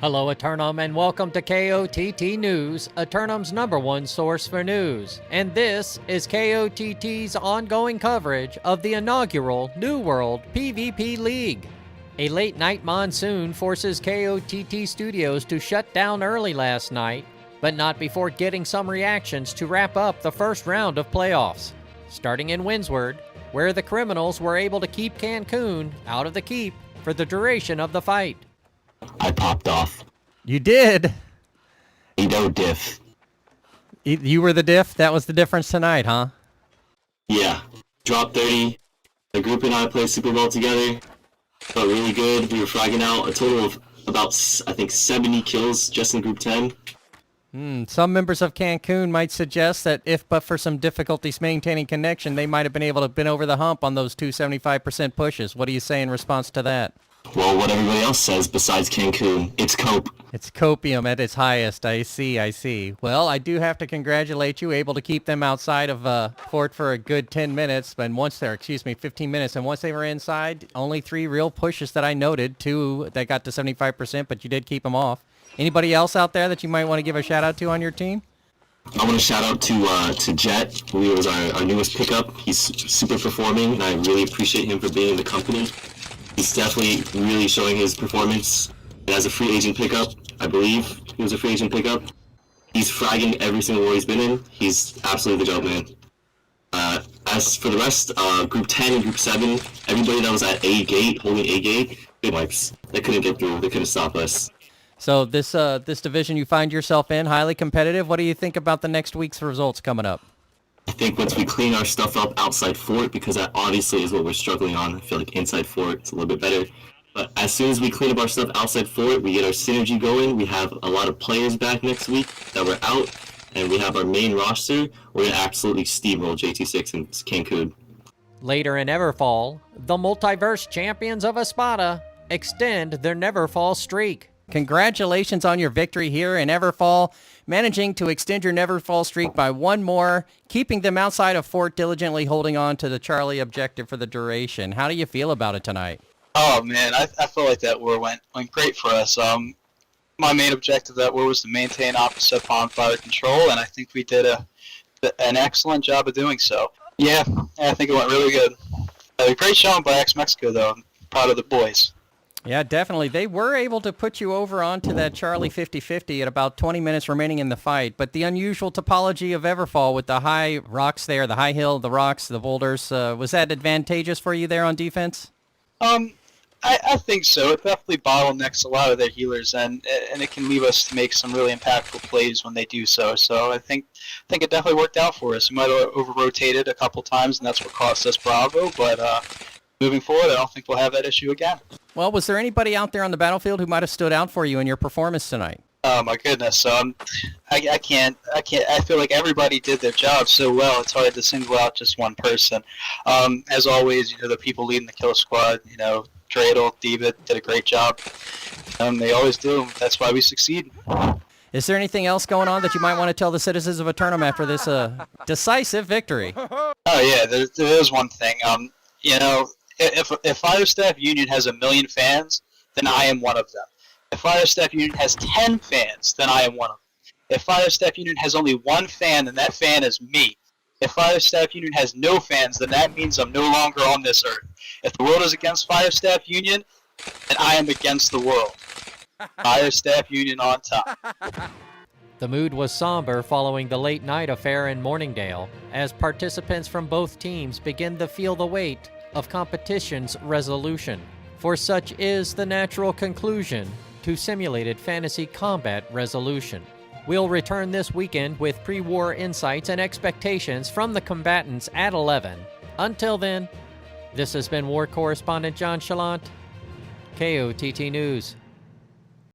Hello, Eternum, and welcome to KOTT News, Eternum's #1 source for news. And this is KOTT's ongoing coverage of the inaugural New World PvP League. A late-night monsoon forces KOTT Studios to shut down early last night, but not before getting some reactions to wrap up the first round of playoffs. Starting in Windsward, where the criminals were able to keep Cancun out of the keep for the duration of the fight. I popped off. You did? No diff. You were the diff? That was the difference tonight, huh? Yeah. Drop 30. The group and I played super well together. Felt really good. We were fragging out a total of about, I think, 70 kills just in group 10. Some members of Cancun might suggest that if but for some difficulties maintaining connection, they might have been able to have been over the hump on those 275% pushes. What do you say in response to that? Well, what everybody else says besides Cancun, it's cope. It's copium at its highest. I see. Well, I do have to congratulate you, able to keep them outside of Fort for a good 10 minutes, and 15 minutes. And once they were inside, only 3 real pushes that I noted, 2 that got to 75%, but you did keep them off. Anybody else out there that you might want to give a shout out to on your team? I want to shout out to Jet, who was our newest pickup. He's super performing, and I really appreciate him for being in the company. He's definitely really showing his performance. And as a free agent pickup, I believe he was a free agent pickup. He's fragging every single war he's been in. He's absolutely the dope man. As for the rest, Group 10 and Group 7, everybody that was at A gate, holding A gate, big wipes. They couldn't get through. They couldn't stop us. So this division you find yourself in, highly competitive. What do you think about the next week's results coming up? I think once we clean our stuff up outside Fort, because that obviously is what we're struggling on, I feel like inside Fort it's a little bit better. But as soon as we clean up our stuff outside Fort, we get our synergy going, we have a lot of players back next week that were out, and we have our main roster, we're going to absolutely steamroll JT6 and Cancun. Later in Everfall, the Multiverse Champions of Espada extend their Neverfall streak. Congratulations on your victory here in Everfall, managing to extend your Neverfall streak by 1 more, keeping them outside of Fort, diligently holding on to the Charlie objective for the duration. How do you feel about it tonight? Oh man, I feel like that war went great for us. My main objective of that war was to maintain opposite bonfire control, and I think we did an excellent job of doing so. Yeah, I think it went really good. A great showing by Ex-Mexico, though. I'm proud of the boys. Yeah, definitely. They were able to put you over onto that Charlie 50-50 at about 20 minutes remaining in the fight, but the unusual topology of Everfall with the high rocks there, the high hill, the rocks, the boulders, was that advantageous for you there on defense? I think so. It definitely bottlenecks a lot of their healers, and it can leave us to make some really impactful plays when they do so. So I think it definitely worked out for us. We might have over-rotated a couple times, and that's what cost us Bravo, but moving forward, I don't think we'll have that issue again. Well, was there anybody out there on the battlefield who might have stood out for you in your performance tonight? Oh my goodness. I can't. I feel like everybody did their job so well. It's hard to single out just one person. As always, the people leading the kill squad, Dreidel, Devitt did a great job. They always do. That's why we succeed. Is there anything else going on that you might want to tell the citizens of Eternum after this decisive victory? Oh yeah, there is one thing. If Fire Staff Union has 1 million fans, then I am one of them. If Fire Staff Union has 10 fans, then I am one of them. If Fire Staff Union has only 1 fan, then that fan is me. If Fire Staff Union has no fans, then that means I'm no longer on this earth. If the world is against Fire Staff Union, then I am against the world. Fire Staff Union on top. The mood was somber following the late night affair in Morningdale, as participants from both teams begin to feel the weight of competition's resolution. For such is the natural conclusion to simulated fantasy combat resolution. We'll return this weekend with pre-war insights and expectations from the combatants at 11. Until then, this has been War Correspondent JChalant, KOTT News.